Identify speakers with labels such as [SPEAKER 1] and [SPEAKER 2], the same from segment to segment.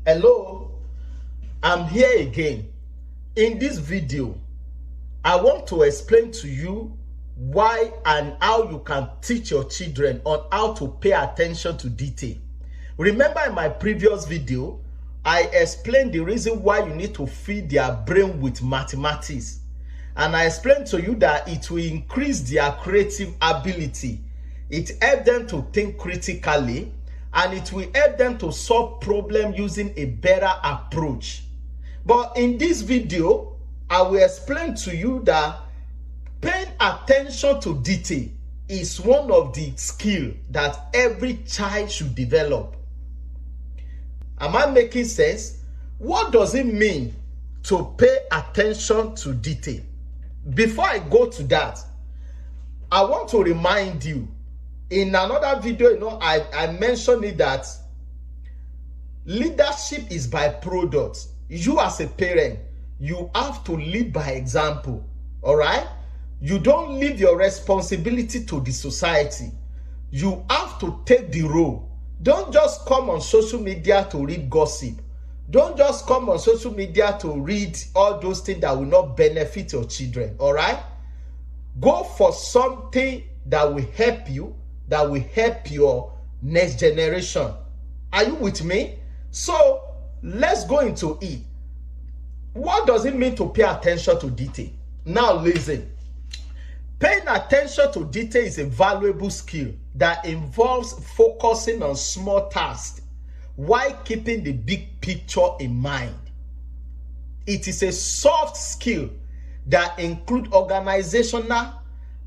[SPEAKER 1] Hello, I'm here again. In this video, I want to explain to you why and how you can teach your children on how to pay attention to detail. Remember in my previous video, I explained the reason why you need to feed their brain with mathematics. And I explained to you that it will increase their creative ability. It helps them to think critically, and it will help them to solve problems using a better approach. But in this video, I will explain to you that paying attention to detail is one of the skills that every child should develop. Am I making sense? What does it mean to pay attention to detail? Before I go to that, I want to remind you, in another video, I mentioned it that leadership is by product. You as a parent, you have to lead by example, all right? You don't leave your responsibility to the society. You have to take the role. Don't just come on social media to read gossip. Don't just come on social media to read all those things that will not benefit your children, all right? Go for something that will help you, that will help your next generation. Are you with me? So let's go into it. What does it mean to pay attention to detail? Now listen. Paying attention to detail is a valuable skill that involves focusing on small tasks while keeping the big picture in mind. It is a soft skill that includes organizational,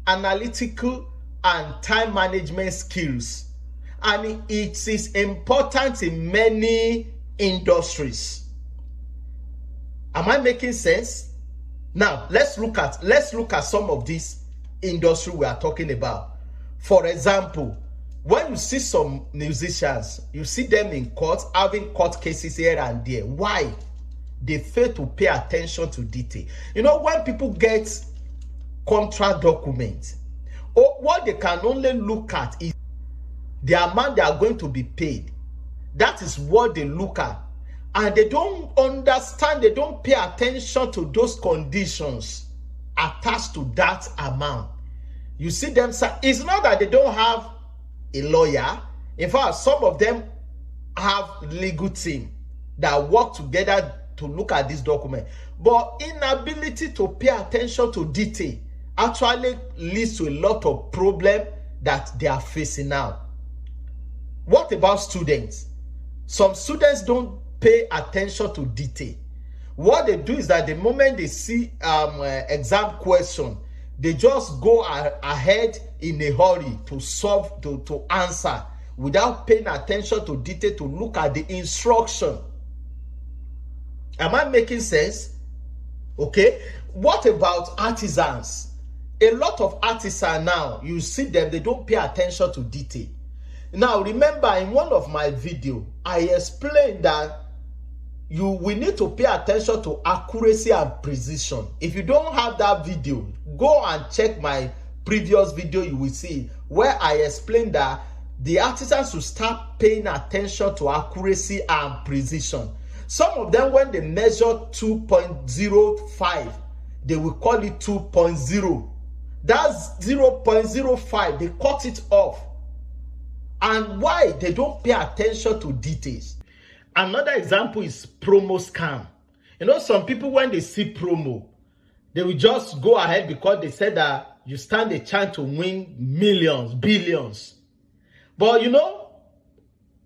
[SPEAKER 1] analytical, and time management skills, and it is important in many industries. Am I making sense? Now let's look at some of these industries we are talking about. For example, when you see some musicians, you see them in court having court cases here and there. Why? They fail to pay attention to detail. You know, when people get contract documents, what they can only look at is the amount they are going to be paid. That is what they look at. And they don't understand, they don't pay attention to those conditions attached to that amount. You see them say, it's not that they don't have a lawyer. In fact, some of them have legal team that work together to look at this document. But inability to pay attention to detail actually leads to a lot of problems that they are facing now. What about students? Some students don't pay attention to detail. What they do is that the moment they see exam question, they just go ahead in a hurry to solve, to answer, without paying attention to detail, to look at the instruction. Am I making sense? Okay. What about artisans? A lot of artisans now, you see them, they don't pay attention to detail. Now, remember, in one of my videos, I explained that we need to pay attention to accuracy and precision. If you don't have that video, go and check my previous video. You will see where I explained that the artisans should start paying attention to accuracy and precision. Some of them, when they measure 2.05, they will call it 2.0. That's 0.05. They cut it off. And why? They don't pay attention to details. Another example is promo scam. You know, some people, when they see promo, they will just go ahead because they said that you stand a chance to win millions, billions. But you know,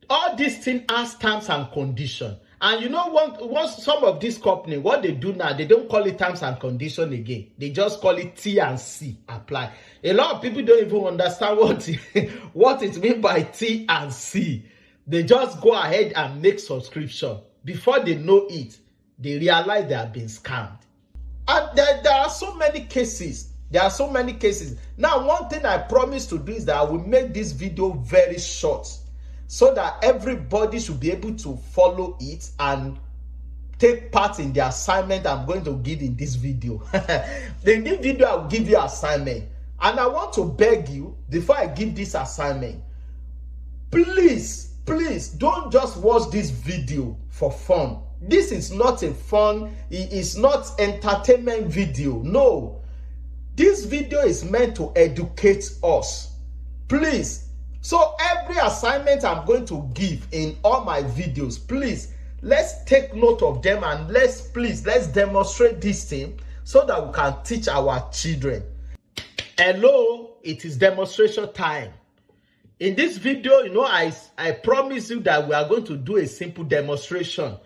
[SPEAKER 1] all these things has terms and conditions. And you know, once some of these companies, what they do now, they don't call it terms and conditions again. They just call it T and C apply. A lot of people don't even understand what it means by T and C. They just go ahead and make subscription. Before they know it, they realize they have been scammed. And there are so many cases. Now, one thing I promise to do is that I will make this video very short, so that everybody should be able to follow it and take part in the assignment I'm going to give in this video. In this video, I will give you assignment. And I want to beg you, before I give this assignment, please please don't just watch this video for fun. This is not a fun, it is not entertainment video. No, this video is meant to educate us. Please, so every assignment I'm going to give in all my videos, please, let's take note of them and let's demonstrate this thing so that we can teach our children. Hello, it is demonstration time. In this video, I promise you that we are going to do a simple demonstration.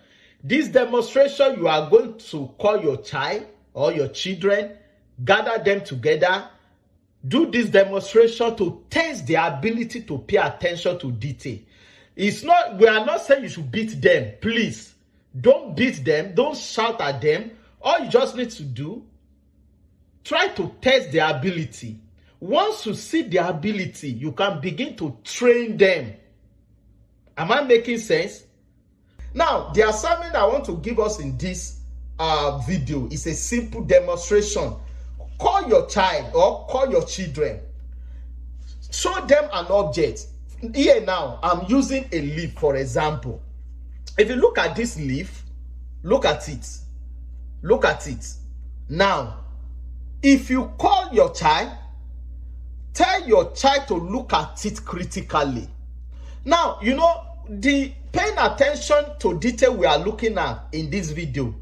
[SPEAKER 1] This demonstration, you are going to call your child or your children, gather them together, do this demonstration to test their ability to pay attention to detail. We are not saying you should beat them. Please, don't beat them, don't shout at them. All you just need to do, try to test their ability. Once you see their ability, you can begin to train them. Am I making sense? Now, the assignment I want to give us in this video is a simple demonstration. Call your child or call your children. Show them an object. Here now, I'm using a leaf, for example. If you look at this leaf, look at it. Look at it. Now, if you call your child, tell your child to look at it critically. Now, the paying attention to detail we are looking at in this video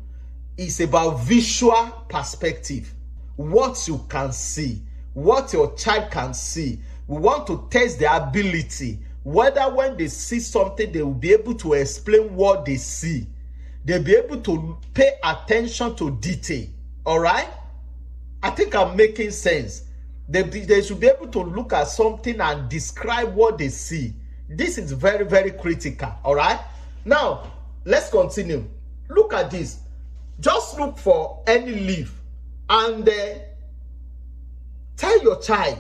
[SPEAKER 1] is about visual perspective. What you can see, what your child can see. We want to test their ability, whether when they see something, they will be able to explain what they see. They'll be able to pay attention to detail. All right? I think I'm making sense. They should be able to look at something and describe what they see. This is very, very critical. All right? Now, let's continue. Look at this. Just look for any leaf and tell your child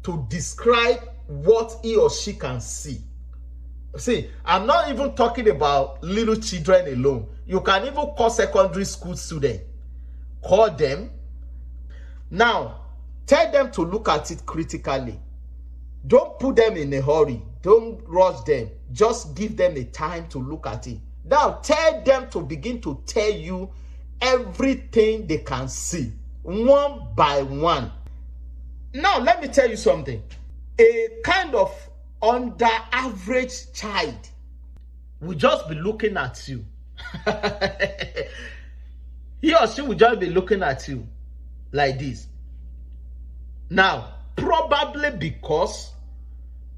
[SPEAKER 1] to describe what he or she can see. See, I'm not even talking about little children alone. You can even call secondary school students. Call them. Now, tell them to look at it critically. Don't put them in a hurry. Don't rush them. Just give them a time to look at it. Now, tell them to begin to tell you everything they can see, one by one. Now, let me tell you something. A kind of under average child will just be looking at you. He or she will just be looking at you like this. Now, probably because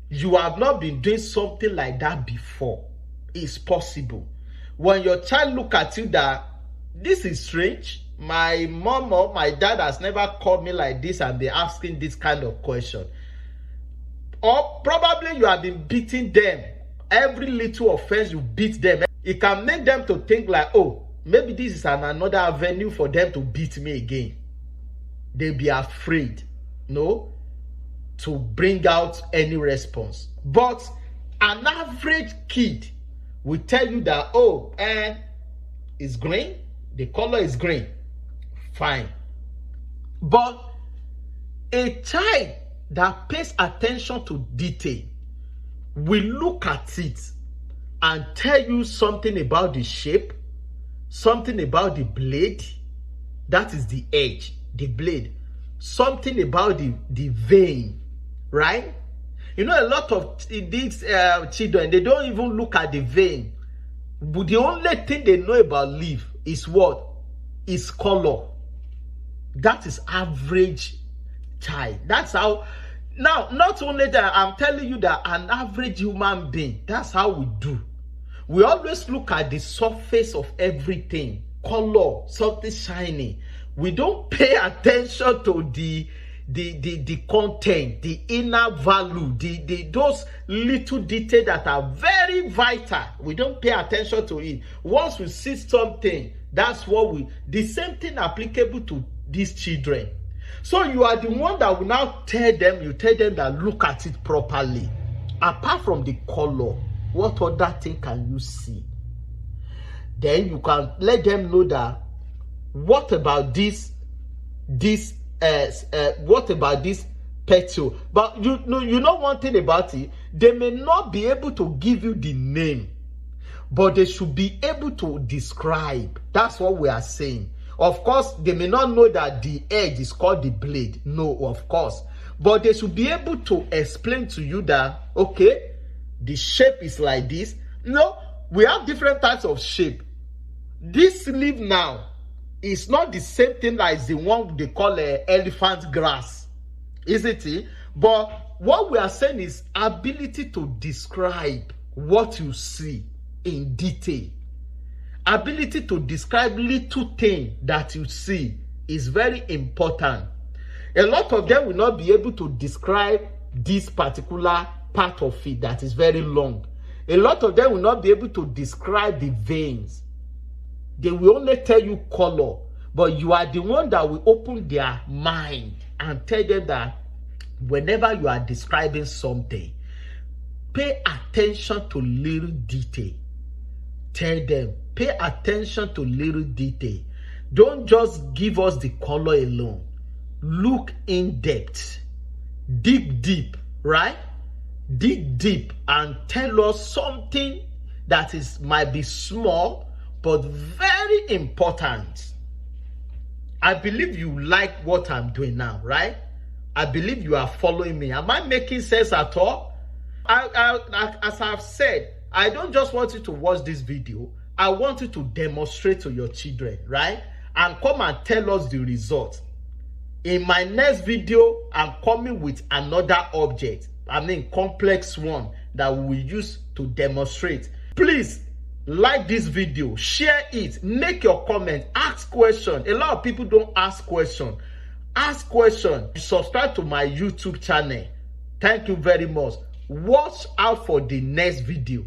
[SPEAKER 1] you have not been doing something like that before. It's possible. When your child look at you that this is strange, my mom or my dad has never called me like this and be asking this kind of question. Or probably you have been beating them. Every little offense you beat them. It can make them to think like, oh, maybe this is another avenue for them to beat me again. They'll be afraid, to bring out any response. But an average kid will tell you that, oh, it's green. The color is green. Fine. But a child that pays attention to detail will look at it and tell you something about the shape, something about the blade, that is the edge, the blade, something about the vein, right? A lot of these children, they don't even look at the vein. But the only thing they know about leaf is what? Is color. That is average child. That's how. Now, not only that, I'm telling you that an average human being, that's how we do. We always look at the surface of everything. Color, something shiny. We don't pay attention to the content, the inner value, those little details that are very vital. We don't pay attention to it. Once we see something, that's what the same thing applicable to these children. So you are the one that will now tell them that look at it properly. Apart from the color, what other thing can you see? Then you can let them know that what about this what about this petrol. But you know one thing about it, they may not be able to give you the name, but they should be able to describe. That's what we are saying. Of course, they may not know that the edge is called the blade. No, of course. But they should be able to explain to you that, okay, the shape is like this. No, we have different types of shape. This leaf now is not the same thing as the one they call elephant grass, isn't it? But what we are saying is ability to describe what you see in detail. Ability to describe little things that you see is very important. A lot of them will not be able to describe this particular part of it that is very long. A lot of them will not be able to describe the veins. They will only tell you color, but you are the one that will open their mind and tell them that whenever you are describing something, pay attention to little detail. Tell them, pay attention to little detail. Don't just give us the color alone. Look in depth. Dig deep, right? Dig deep and tell us something that might be small but very important. I believe you like what I'm doing now, right? I believe you are following me. Am I making sense at all? As I've said, I don't just want you to watch this video. I want you to demonstrate to your children, right? And come and tell us the result. In my next video, I'm coming with another object. Complex one that we will use to demonstrate. Please like this video, share it, make your comment, ask questions. A lot of people don't ask questions. Ask questions. Subscribe to my YouTube channel. Thank you very much. Watch out for the next video.